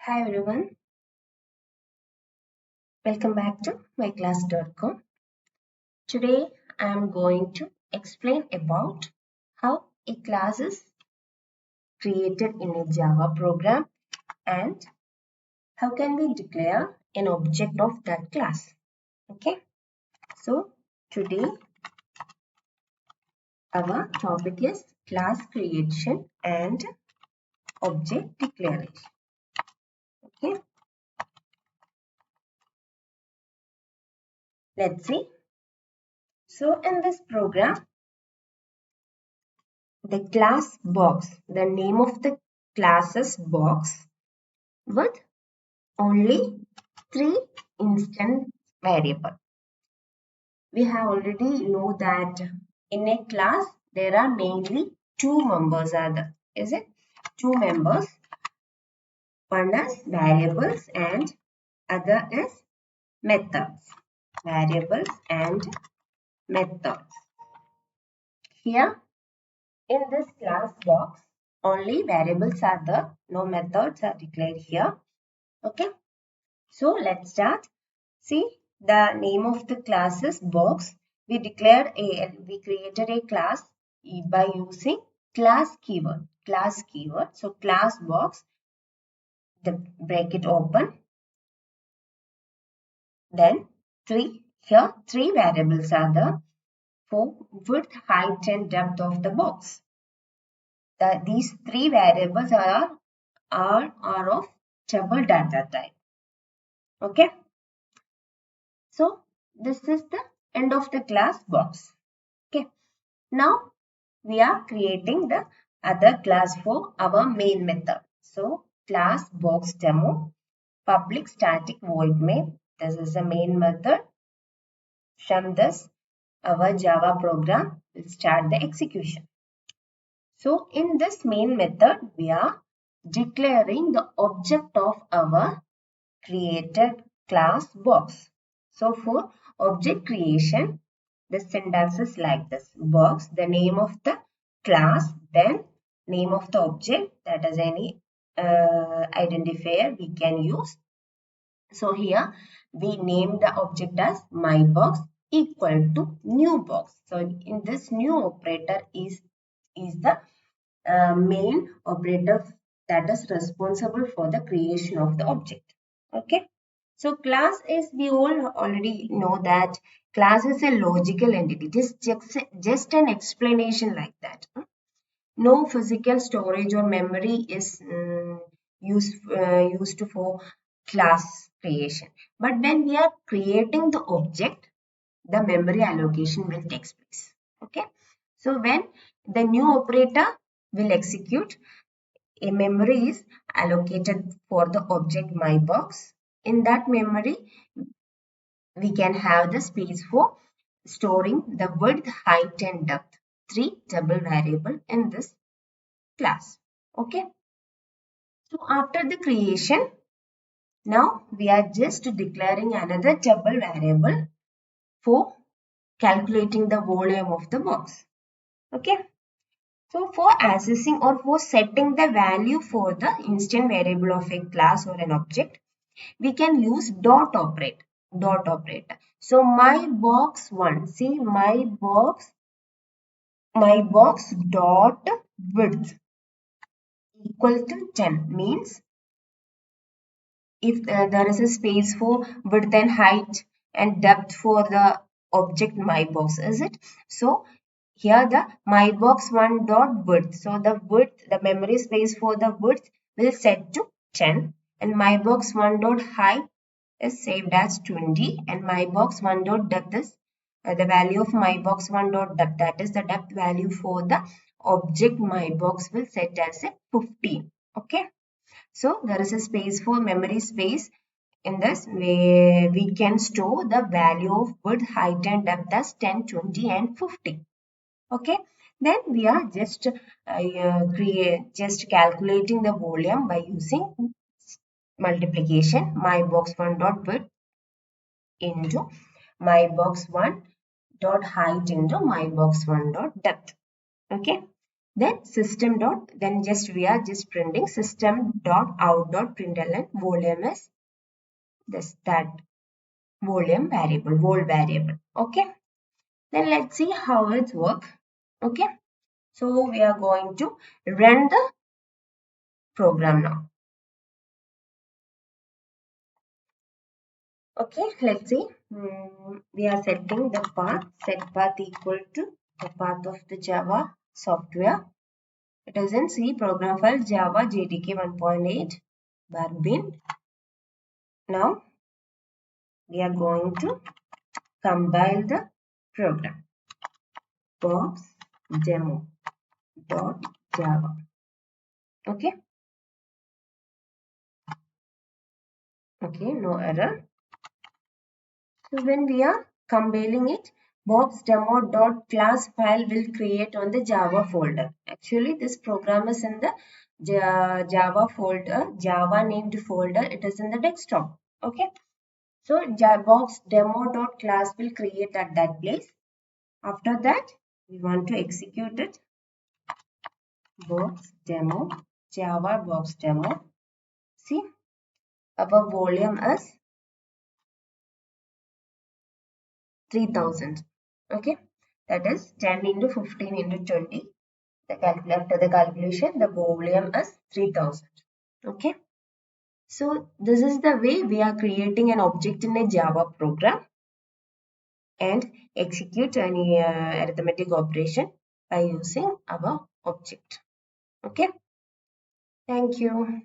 Hi everyone, welcome back to myclass.com. Today I am going to explain about how a class is created in a Java program and how can we declare an object of that class. Okay, so today our topic is class creation and object declaration. Okay, let's see. So in this program, the class box, the name of the classes box with only three instance variable. We have already know that in a class there are mainly two members are there. Is it? Two members. One is variables and other is methods. Variables and methods. Here in this class box only variables are there. No methods are declared here. Okay. So let's start. See the name of the classes box. We created a class by using class keyword. Class keyword. So class box, the bracket open. Then three variables are there for width, height, and depth of the box. These three variables are of table data type. Okay. So this is the end of the class box. Okay. Now we are creating the other class for our main method. So class box demo public static void main. This is the main method. From this our Java program will start the execution. So in this main method we are declaring the object of our created class box. So for object creation, the syntax is like this. Box, the name of the class, then name of the object, that is any identifier we can use. So here we name the object as myBox equal to new box. So in this new operator is the main operator that is responsible for the creation of the object. Okay. So class is, we all already know that class is a logical entity. It is just an explanation like that. No physical storage or memory is used for class creation. But when we are creating the object, the memory allocation will take place. Okay. So when the new operator will execute, a memory is allocated for the object myBox. In that memory, we can have the space for storing the width, height, and depth, three double variable in this class. Okay. So after the creation, now we are just declaring another double variable for calculating the volume of the box. Okay. So for accessing or for setting the value for the instant variable of a class or an object, we can use dot operator. So my box 1, see my box dot width equal to 10 means if there is a space for width and height and depth for the object my box, is it? So here the my box 1 dot width. So the width, the memory space for the width will set to 10 and my box 1 dot height is saved as 20 and my box 1 dot depth is the value of my box 1 dot depth, that is the depth value for the object my box will set as a 15. Okay. So there is a space for memory space. In this we can store the value of width, height and depth as 10, 20 and 50. Okay. Then we are just calculating the volume by using multiplication my box 1 dot width into my box 1 dot height into my box 1 dot depth. Okay. Then system dot, then just we are just printing system dot out dot println volume is this, that volume variable, vol variable. Okay. Then let's see how it works. Okay. So we are going to run the program now. Okay, let's see. We are setting the path, set path equal to the path of the Java software. It is in C program file Java JDK 1.8 bar bin. Now we are going to compile the program. Box demo dot Java. Okay. Okay, no error. So when we are compiling it, box demo dot class file will create on the Java folder. Actually, this program is in the Java folder, Java named folder. It is in the desktop. Okay. So box demo dot class will create at that place. After that, we want to execute it. Box demo, Java box demo. See, our volume is 3000. Okay, that is 10 into 15 into 20. After the calculation, the volume is 3000. Okay, so this is the way we are creating an object in a Java program and execute any arithmetic operation by using our object. Okay, thank you.